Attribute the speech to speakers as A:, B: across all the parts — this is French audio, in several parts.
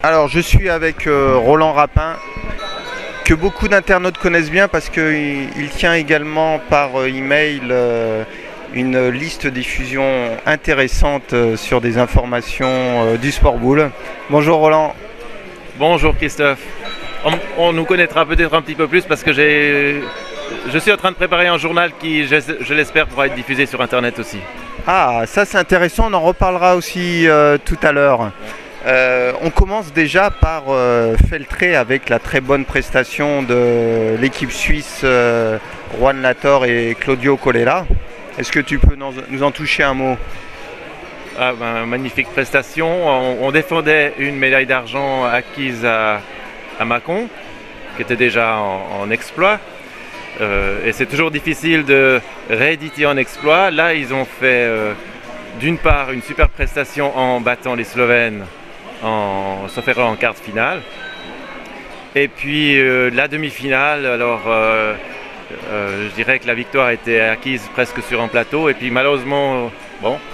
A: Alors, je suis avec Roland Rapin, que beaucoup d'internautes connaissent bien parce qu'il tient également par email une liste de diffusion intéressante sur des informations du sport boule. Bonjour Roland.
B: Bonjour Christophe. On nous connaîtra peut-être un petit peu plus parce que je suis en train de préparer un journal qui, je l'espère, pourra être diffusé sur Internet aussi.
A: Ah, ça c'est intéressant, on en reparlera aussi tout à l'heure. On commence déjà par Feltré avec la très bonne prestation de l'équipe suisse Juan Lator et Claudio Colella. Est-ce que tu peux nous en toucher un mot?
B: Magnifique prestation. On défendait une médaille d'argent acquise à Mâcon, qui était déjà en exploit. Et c'est toujours difficile de rééditer en exploit. Là, ils ont fait d'une part une super prestation en battant les Slovènes, sauf erreur en quart de finale. Et puis la demi-finale, alors je dirais que la victoire était acquise presque sur un plateau. Et puis malheureusement,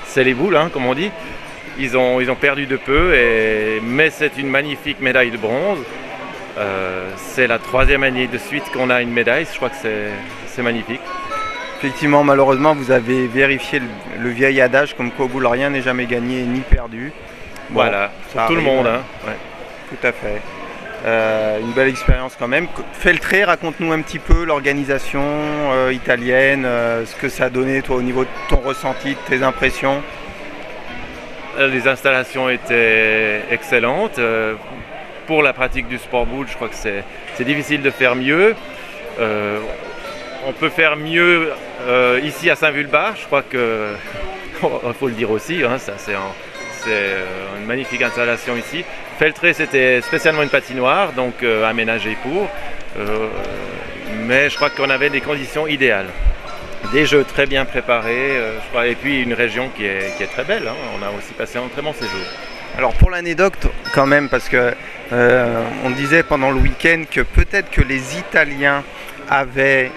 B: c'est les boules, comme on dit. Ils ont perdu de peu, mais c'est une magnifique médaille de bronze. C'est la troisième année de suite qu'on a une médaille, je crois que c'est magnifique.
A: Effectivement, malheureusement, vous avez vérifié le vieil adage comme quoi au boule rien n'est jamais gagné ni perdu.
B: Voilà, pour tout le monde. Ouais.
A: Tout à fait. Une belle expérience quand même. Feltré, raconte-nous un petit peu l'organisation italienne, ce que ça a donné toi au niveau de ton ressenti, de tes impressions.
B: Les installations étaient excellentes. Pour la pratique du sport boule, je crois que c'est difficile de faire mieux. On peut faire mieux ici à Saint-Vulbas, je crois que il faut le dire aussi, ça c'est une magnifique installation ici. Feltré, c'était spécialement une patinoire, donc aménagée pour, mais je crois qu'on avait des conditions idéales. Des jeux très bien préparés, je crois, et puis une région qui est très belle. On a aussi passé un très bon séjour.
A: Alors pour l'anecdote quand même, parce que on disait pendant le week-end que peut-être que les Italiens avaient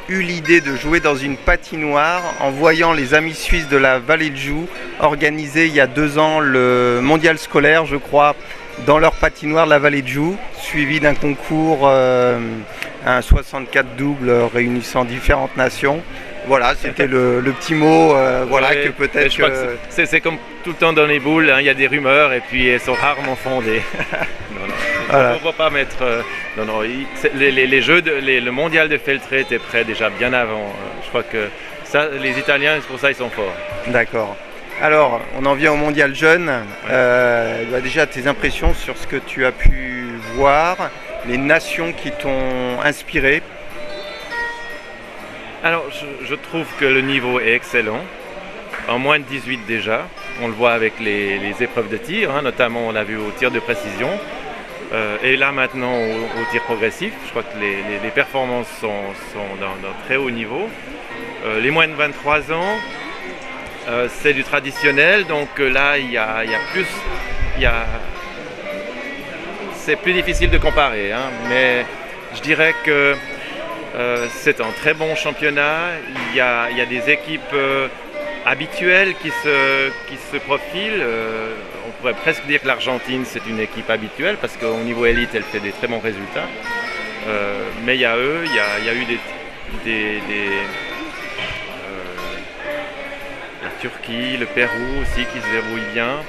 A: eu l'idée de jouer dans une patinoire en voyant les amis suisses de la Vallée de Joux organiser il y a 2 ans le mondial scolaire, je crois, dans leur patinoire de la Vallée de Joux, suivi d'un concours, un 64 doubles réunissant différentes nations. Voilà, c'était le petit mot, que peut-être...
B: C'est comme tout le temps dans les boules, il y a des rumeurs et puis elles sont rarement fondées. Voilà. On ne va pas mettre... le mondial de Feltré était prêt déjà bien avant. Je crois que ça, les Italiens, c'est pour ça ils sont forts.
A: D'accord. Alors, on en vient au mondial jeune. Déjà, tes impressions sur ce que tu as pu voir, les nations qui t'ont inspiré.
B: Alors, je trouve que le niveau est excellent. En moins de 18 déjà. On le voit avec les épreuves de tir, notamment on l'a vu au tir de précision. Et là maintenant au tir progressif. Je crois que les performances sont d'un très haut niveau. Les moins de 23 ans, c'est du traditionnel. Donc là, il y a plus... c'est plus difficile de comparer. Mais je dirais que c'est un très bon championnat. Il y a des équipes habituelles qui se profilent. On pourrait presque dire que l'Argentine c'est une équipe habituelle parce qu'au niveau élite elle fait des très bons résultats. Mais il y a eux, il y a eu la Turquie, le Pérou aussi qui se débrouillent bien.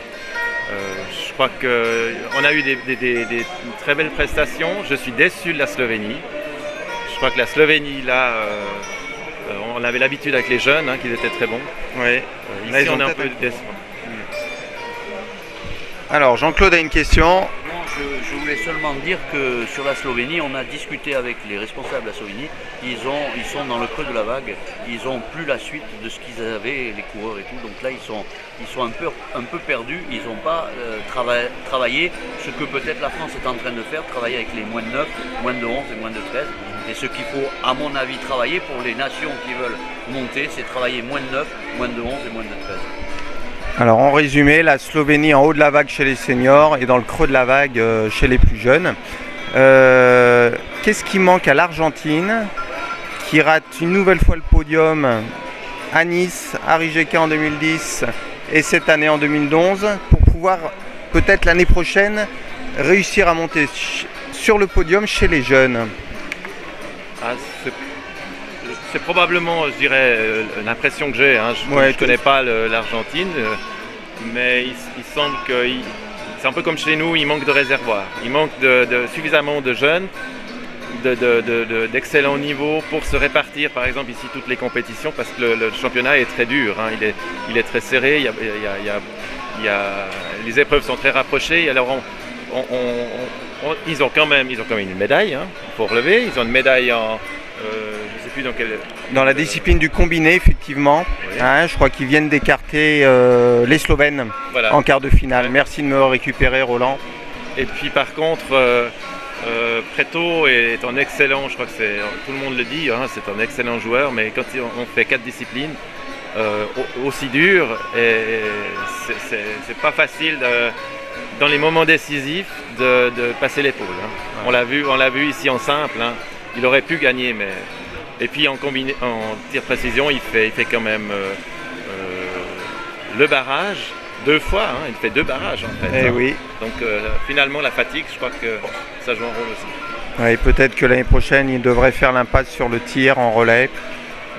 B: Je crois qu'on a eu des très belles prestations. Je suis déçu de la Slovénie. Je crois que la Slovénie, là, on avait l'habitude avec les jeunes, qu'ils étaient très bons.
A: Oui.
B: Ici, on est un peu déçus.
A: Alors, Jean-Claude a une question.
C: Je voulais seulement dire que sur la Slovénie, on a discuté avec les responsables de la Slovénie. Ils sont dans le creux de la vague. Ils n'ont plus la suite de ce qu'ils avaient, les coureurs et tout. Donc là, ils sont un peu perdus. Ils n'ont pas travaillé ce que peut-être la France est en train de faire, travailler avec les moins de 9, moins de 11 et moins de 13. Et ce qu'il faut, à mon avis, travailler pour les nations qui veulent monter, c'est travailler moins de 9, moins de 11 et moins de 13.
A: Alors en résumé, la Slovénie en haut de la vague chez les seniors et dans le creux de la vague chez les plus jeunes. Qu'est-ce qui manque à l'Argentine qui rate une nouvelle fois le podium à Nice, à Rijeka en 2010 et cette année en 2011 pour pouvoir peut-être l'année prochaine réussir à monter sur le podium chez les jeunes?
B: Ah, c'est probablement, je dirais, l'impression que j'ai. Hein. Je ne connais pas l'Argentine, mais il semble que c'est un peu comme chez nous, il manque de réservoirs. Il manque suffisamment de jeunes, d'excellents niveaux pour se répartir, par exemple, ici, toutes les compétitions, parce que le championnat est très dur. Hein. Il est très serré, les épreuves sont très rapprochées. Alors ils ont quand même une médaille, hein, pour relever. Ils ont une médaille je ne sais plus dans quelle...
A: Dans la discipline du combiné, effectivement. Oui. Hein, je crois qu'ils viennent d'écarter les Slovènes en quart de finale. Ouais. Merci de me récupérer, Roland.
B: Et puis par contre, Preto est un excellent, je crois que tout le monde le dit, hein, c'est un excellent joueur, mais quand on fait 4 disciplines aussi dures, c'est pas facile dans les moments décisifs de passer l'épaule. Hein. Ouais. On l'a vu ici en simple. Hein. Il aurait pu gagner, mais... Et puis en tir précision, il fait quand même le barrage 2 fois. Hein. Il fait 2 barrages en fait.
A: Hein. Oui.
B: Donc finalement, la fatigue, je crois que ça joue un rôle aussi.
A: Oui, peut-être que l'année prochaine, il devrait faire l'impasse sur le tir en relais.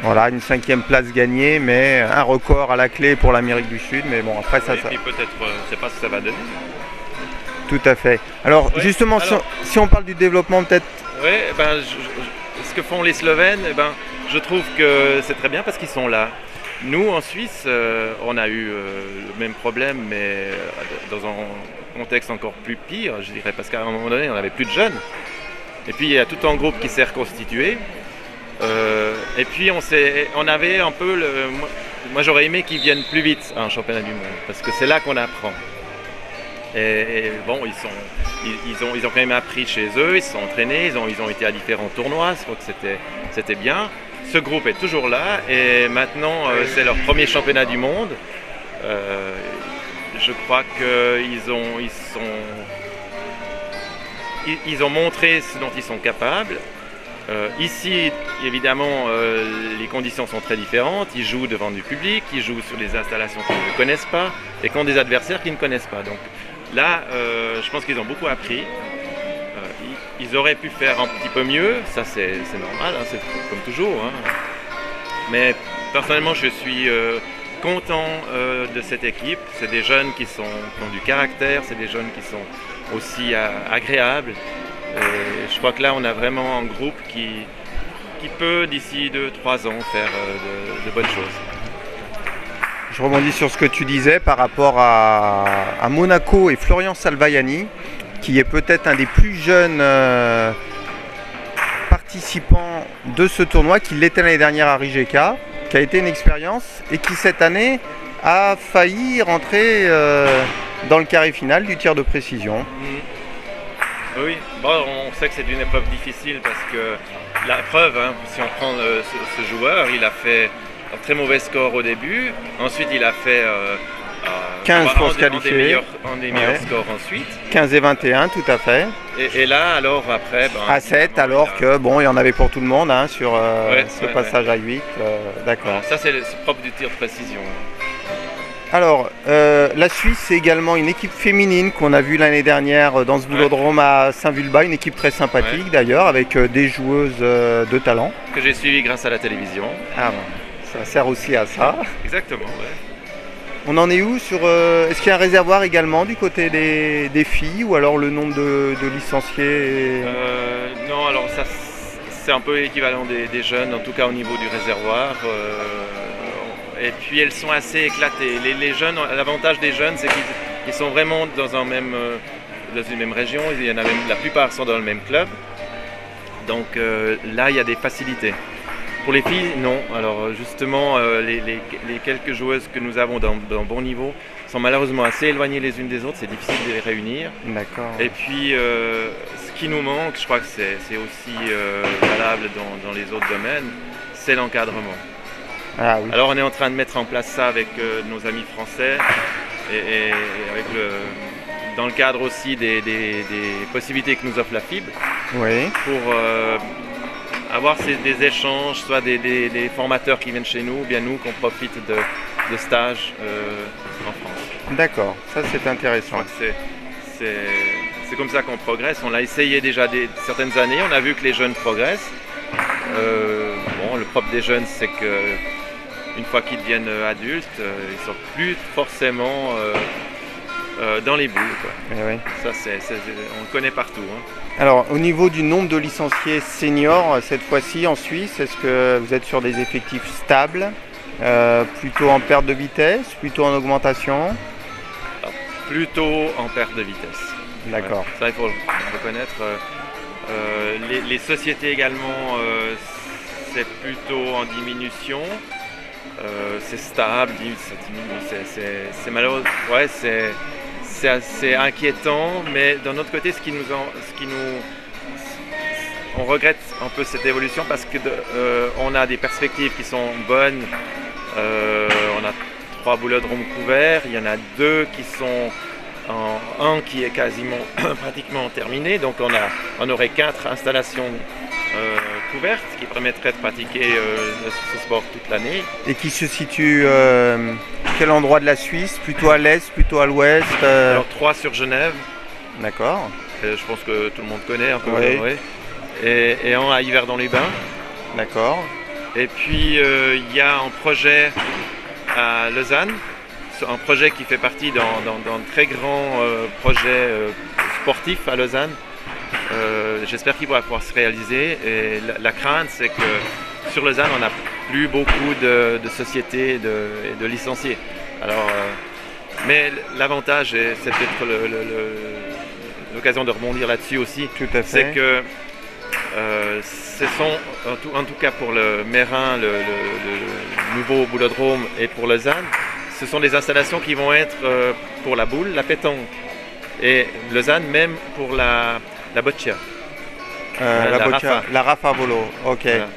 A: Voilà, une 5e place gagnée, mais un record à la clé pour l'Amérique du Sud. Mais bon, après ça...
B: Et puis peut-être, je ne sais pas ce que ça va donner.
A: Tout à fait. Alors justement, si on parle du développement, peut-être...
B: Oui, ce que font les Slovènes, je trouve que c'est très bien parce qu'ils sont là. Nous, en Suisse, on a eu le même problème, mais dans un contexte encore plus pire, je dirais, parce qu'à un moment donné, on n'avait plus de jeunes. Et puis, il y a tout un groupe qui s'est reconstitué. Et puis, on avait un peu... Moi, j'aurais aimé qu'ils viennent plus vite à un championnat du monde, parce que c'est là qu'on apprend. Et bon, ils ont quand même appris chez eux, ils se sont entraînés, ils ont été à différents tournois, je crois que c'était bien. Ce groupe est toujours là et maintenant c'est leur premier championnat du monde. Je crois qu'ils ont montré ce dont ils sont capables. Ici, évidemment, les conditions sont très différentes. Ils jouent devant du public, ils jouent sur des installations qu'ils ne connaissent pas et contre des adversaires qu'ils ne connaissent pas. Donc, là, je pense qu'ils ont beaucoup appris. Ils auraient pu faire un petit peu mieux, ça c'est normal, hein, c'est comme toujours. Hein. Mais personnellement, je suis content de cette équipe. C'est des jeunes qui ont du caractère, c'est des jeunes qui sont aussi agréables. Et je crois que là, on a vraiment un groupe qui peut, d'ici 2-3 ans, faire de bonnes choses.
A: Je rebondis sur ce que tu disais par rapport à Monaco et Florian Salvaiani, qui est peut-être un des plus jeunes participants de ce tournoi, qui l'était l'année dernière à Rijeka, qui a été une expérience et qui cette année a failli rentrer dans le carré final du tir de précision.
B: Oui, bon, on sait que c'est une épreuve difficile parce que la preuve, hein, si on prend ce joueur, il a fait un très mauvais score au début, ensuite il a fait
A: 15 pour se qualifier,
B: un des meilleurs scores ensuite.
A: 15 et 21, tout à fait.
B: Et là, alors après...
A: à 7, alors que bon, il y en avait pour tout le monde hein, sur ce passage à 8. D'accord.
B: Alors, ça, c'est propre du tir de précision.
A: Alors, la Suisse, c'est également une équipe féminine qu'on a vue l'année dernière dans ce boulodrome à Saint-Vulbas, une équipe très sympathique d'ailleurs, avec des joueuses de talent.
B: Que j'ai suivi grâce à la télévision.
A: Ah bon, ça sert aussi à ça.
B: Exactement, ouais.
A: On en est où sur... est-ce qu'il y a un réservoir également du côté des filles ou alors le nombre de licenciés
B: Non, alors ça c'est un peu équivalent des jeunes, en tout cas au niveau du réservoir. Et puis elles sont assez éclatées. Les jeunes, l'avantage des jeunes, c'est qu'ils sont vraiment dans une même région. Il y en a même, la plupart sont dans le même club. Donc là, il y a des facilités. Pour les filles, non. Alors justement, les quelques joueuses que nous avons dans bon niveau sont malheureusement assez éloignées les unes des autres. C'est difficile de les réunir.
A: D'accord.
B: Et puis, ce qui nous manque, je crois que c'est aussi valable dans les autres domaines, c'est l'encadrement.
A: Ah, oui.
B: Alors on est en train de mettre en place ça avec nos amis français et avec dans le cadre aussi des possibilités que nous offre la FIB pour avoir des échanges, soit des formateurs qui viennent chez nous, ou bien nous qu'on profite de stages en France.
A: D'accord, ça c'est
B: Je
A: intéressant.
B: crois que c'est comme ça qu'on progresse. On l'a essayé déjà certaines années, on a vu que les jeunes progressent. Bon, le propre des jeunes, c'est que une fois qu'ils deviennent adultes, ils ne sont plus forcément dans les boules, quoi.
A: Eh oui.
B: Ça, on le connaît partout, hein.
A: Alors, au niveau du nombre de licenciés seniors, cette fois-ci en Suisse, est-ce que vous êtes sur des effectifs stables, plutôt en perte de vitesse, plutôt en augmentation?
B: Plutôt en perte de vitesse.
A: D'accord.
B: Ouais, ça, il faut le reconnaître. Les sociétés également, c'est plutôt en diminution. C'est stable, ça diminue. C'est malheureux. Ouais, c'est assez inquiétant, mais d'un autre côté, on regrette un peu cette évolution parce que on a des perspectives qui sont bonnes. On a 3 boulodromes couverts, il y en a 2 qui sont un qui est quasiment pratiquement terminé, donc on aurait 4 installations couvertes qui permettraient de pratiquer ce sport toute l'année.
A: Et qui se situe quel endroit de la Suisse? Plutôt à l'est, plutôt à l'ouest?
B: Alors 3 sur Genève,
A: D'accord.
B: je pense que tout le monde connaît un peu,
A: Oui.
B: ouais. Et un à Yverdon-les-Bains.
A: D'accord.
B: Et puis il y a un projet à Lausanne, un projet qui fait partie d'un très grand projet sportif à Lausanne. J'espère qu'il va pouvoir se réaliser. Et la crainte, c'est que sur Lausanne, on n'a plus beaucoup de sociétés et de licenciés. Alors, mais l'avantage, et c'est peut-être l'occasion de rebondir là-dessus aussi,
A: Tout à fait.
B: c'est que ce sont, en tout cas pour le Mérin, le nouveau boulodrome, et pour Lausanne, ce sont des installations qui vont être pour la boule, la pétanque. Et Lausanne, même pour la boccia.
A: La boccia,
B: Rafa.
A: la Rafa Volo, ok.
B: Voilà.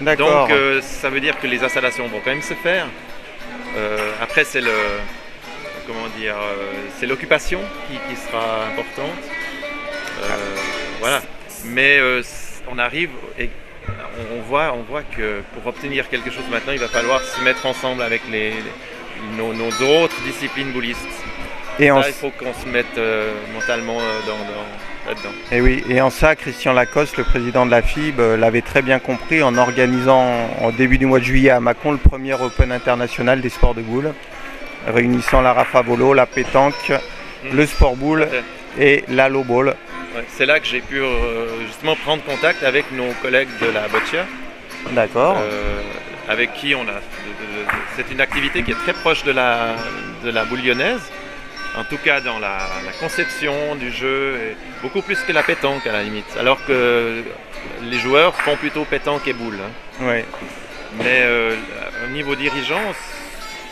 A: D'accord.
B: Donc ça veut dire que les installations vont quand même se faire. Après, c'est c'est l'occupation qui sera importante. Voilà. Mais on arrive et on voit que pour obtenir quelque chose maintenant, il va falloir se mettre ensemble avec nos autres disciplines boulistes.
A: Et
B: Là, il faut qu'on se mette mentalement là-dedans.
A: Et oui, et en ça, Christian Lacoste, le président de la FIB, l'avait très bien compris en organisant en début du mois de juillet à Mâcon le premier Open international des sports de boule, réunissant la Rafa Volo, la pétanque, le sport boule et la low ball.
B: Ouais, c'est là que j'ai pu justement prendre contact avec nos collègues de la boccia,
A: D'accord.
B: avec qui on a. C'est une activité qui est très proche de la boule lyonnaise. En tout cas, dans la conception du jeu, et beaucoup plus que la pétanque à la limite. Alors que les joueurs font plutôt pétanque et boule, hein.
A: Oui.
B: Mais au niveau dirigeant,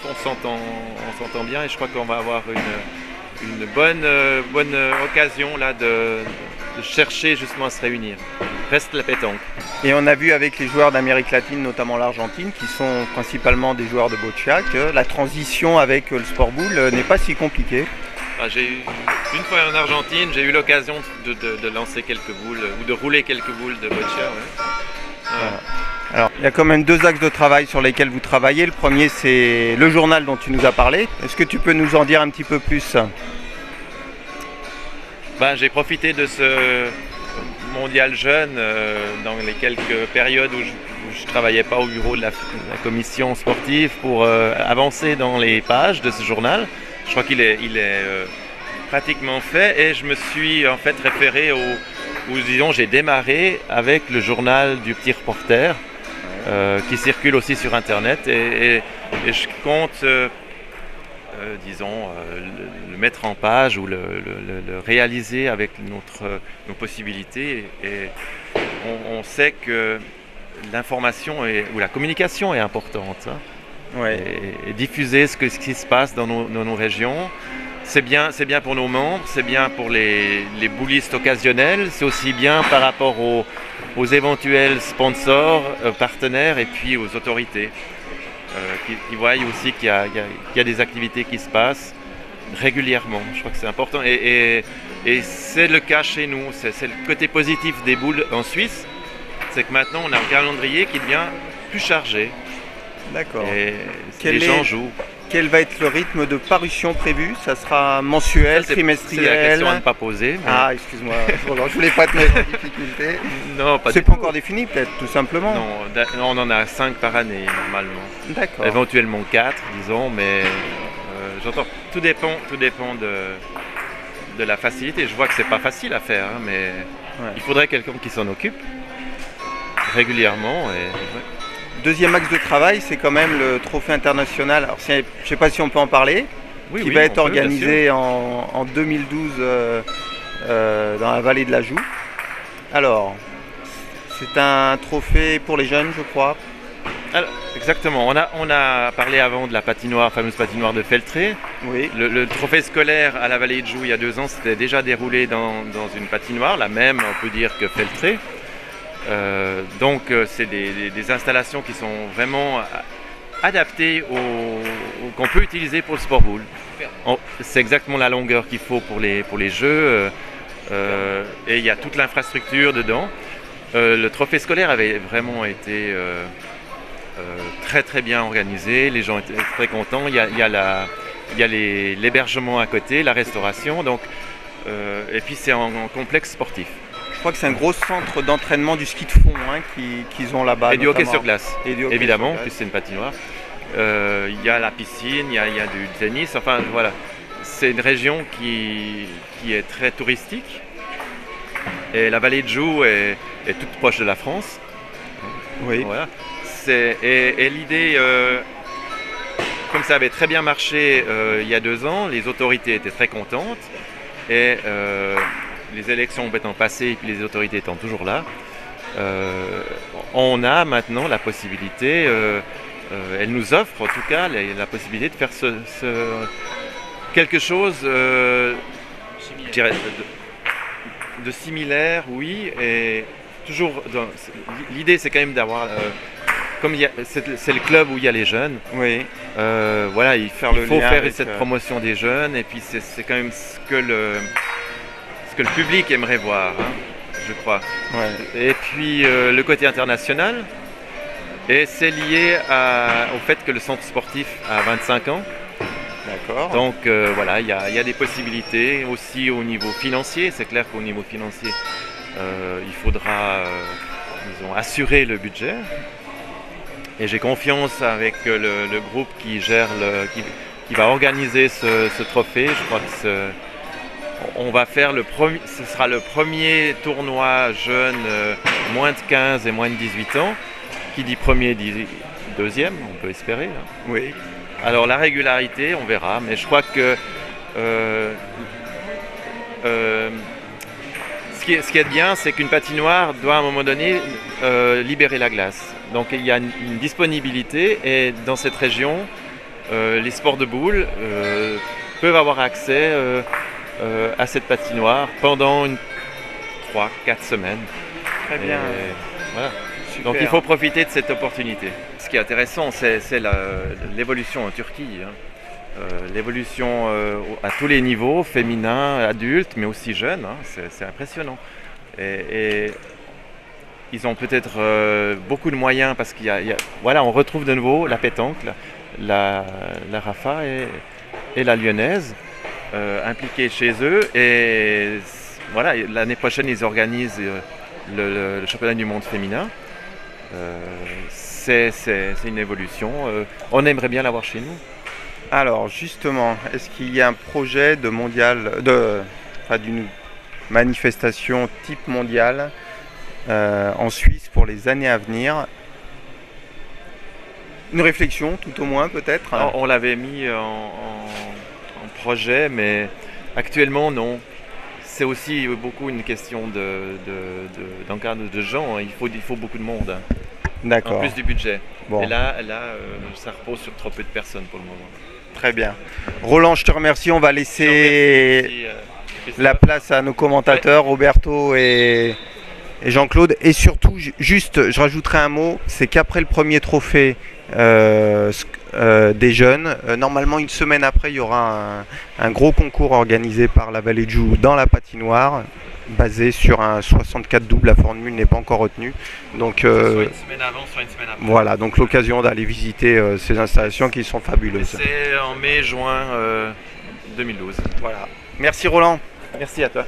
B: on s'entend bien et je crois qu'on va avoir une bonne occasion là de chercher justement à se réunir. Reste la pétanque.
A: Et on a vu avec les joueurs d'Amérique latine, notamment l'Argentine, qui sont principalement des joueurs de boccia, que la transition avec le sport boule n'est pas si compliquée.
B: Une fois en Argentine, j'ai eu l'occasion de lancer quelques boules ou de rouler quelques boules de boccia. Ouais.
A: Voilà. Alors, il y a quand même 2 axes de travail sur lesquels vous travaillez. Le premier, c'est le journal dont tu nous as parlé. Est-ce que tu peux nous en dire un petit peu plus?
B: J'ai profité de ce mondial jeune dans les quelques périodes où je ne travaillais pas au bureau de la commission sportive pour avancer dans les pages de ce journal. Je crois qu'il est pratiquement fait et je me suis en fait référé j'ai démarré avec le journal du petit reporter qui circule aussi sur internet et je compte le mettre en page ou le réaliser avec nos possibilités et on sait que l'information ou la communication est importante, hein.
A: Ouais.
B: Et diffuser ce qui se passe dans nos régions. C'est bien pour nos membres, c'est bien pour les boulistes occasionnels, c'est aussi bien par rapport aux éventuels sponsors, partenaires et puis aux autorités qui voient aussi qu'il y a des activités qui se passent régulièrement. Je crois que c'est important et c'est le cas chez nous, c'est le côté positif des boules en Suisse, c'est que maintenant on a un calendrier qui devient plus chargé.
A: D'accord.
B: Et les gens jouent.
A: quel va être le rythme de parution prévu? Ça sera mensuel,
B: Ça, c'est
A: trimestriel?
B: la question à ne pas poser. Mais...
A: Ah, excuse-moi, je voulais pas te mettre en difficulté.
B: Non, pas
A: C'est
B: du
A: pas
B: tout.
A: encore défini peut-être, tout simplement?
B: Non, on en a 5 par année normalement.
A: D'accord.
B: Éventuellement 4, disons, mais j'entends. Tout dépend de la facilité. Je vois que c'est pas facile à faire, hein, mais il faudrait quelqu'un qui s'en occupe régulièrement.
A: Deuxième axe de travail, c'est quand même le trophée international. Alors, je ne sais pas si on peut en parler, qui va être organisé en 2012 dans la vallée de la Joux. Alors, c'est un trophée pour les jeunes, je crois.
B: Alors, exactement. On a parlé avant de la fameuse patinoire de Feltré.
A: Oui.
B: Le trophée scolaire à la vallée de Joux il y a 2 ans, c'était déjà déroulé dans une patinoire, la même, on peut dire, que Feltré. Donc c'est des installations qui sont vraiment adaptées qu'on peut utiliser pour le sport boule. C'est exactement la longueur qu'il faut pour les jeux et il y a toute l'infrastructure dedans. Le trophée scolaire avait vraiment été très très bien organisé, les gens étaient très contents. Il y a l'hébergement à côté, la restauration, donc, et puis c'est en complexe sportif.
A: Je crois que c'est un gros centre d'entraînement du ski de fond qu'ils ont là-bas.
B: Et du hockey sur glace,
A: hockey
B: évidemment,
A: sur glace.
B: puisque c'est une patinoire. Il y a la piscine, il y a du tennis, enfin voilà. C'est une région qui est très touristique. Et la vallée de Joux est toute proche de la France.
A: Oui.
B: Voilà. Et l'idée, comme ça avait très bien marché il y a 2 ans, les autorités étaient très contentes. Et les élections étant passées et puis les autorités étant toujours là, on a maintenant la possibilité, elle nous offre en tout cas la possibilité de faire quelque chose je dirais, de similaire, oui, et toujours l'idée c'est quand même d'avoir comme c'est le club où il y a les jeunes,
A: Oui.
B: voilà, il faut faire cette promotion des jeunes, et puis c'est quand même ce que le public aimerait voir, hein, je crois.
A: Ouais.
B: Et puis le côté international, et c'est lié au fait que le centre sportif a 25 ans.
A: D'accord.
B: Donc voilà, il y a des possibilités aussi au niveau financier. C'est clair qu'au niveau financier, il faudra disons, assurer le budget. Et j'ai confiance avec le groupe qui gère qui va organiser ce trophée. Je crois que on va faire ce sera le premier tournoi jeune moins de 15 et moins de 18 ans. Qui dit premier dit deuxième, on peut espérer. Hein.
A: Oui.
B: Alors la régularité, on verra, mais je crois que ce qui est bien, c'est qu'une patinoire doit à un moment donné libérer la glace. Donc il y a une disponibilité, et dans cette région, les sports de boule peuvent avoir accès à cette patinoire pendant 3-4 semaines.
A: Très bien.
B: Voilà.
A: Super.
B: Donc il faut profiter de cette opportunité. Ce qui est intéressant, c'est l'évolution en Turquie. Hein. L'évolution à tous les niveaux, féminin, adulte, mais aussi jeune. Hein. C'est impressionnant. Et ils ont peut-être beaucoup de moyens, parce voilà, on retrouve de nouveau la pétanque, la Rafa et la lyonnaise impliquées chez eux. Et voilà, l'année prochaine, ils organisent le championnat du monde féminin. C'est une évolution. On aimerait bien l'avoir chez nous.
A: Alors justement, est-ce qu'il y a un projet de d'une manifestation type mondiale en Suisse pour les années à venir? Une réflexion, tout au moins, peut-être?
B: On l'avait mis en projet, mais actuellement non. C'est aussi beaucoup une question d'encadre de gens. Il faut beaucoup de monde.
A: D'accord.
B: En plus du budget.
A: Bon.
B: Et là, ça repose sur trop peu de personnes pour le moment.
A: Très bien. Roland, je te remercie. On va laisser la place à nos commentateurs, Roberto et Jean-Claude. Et surtout, juste, je rajouterai un mot, c'est qu'après le premier trophée des jeunes, normalement une semaine après, il y aura un gros concours organisé par la Vallée de Joux dans la patinoire. basé sur un 64 double. La formule n'est pas encore retenue. Donc
B: Soit une semaine avant, soit une semaine après.
A: voilà, donc l'occasion d'aller visiter ces installations qui sont fabuleuses.
B: C'est en mai-juin 2012.
A: Voilà. Merci Roland.
B: Merci à toi.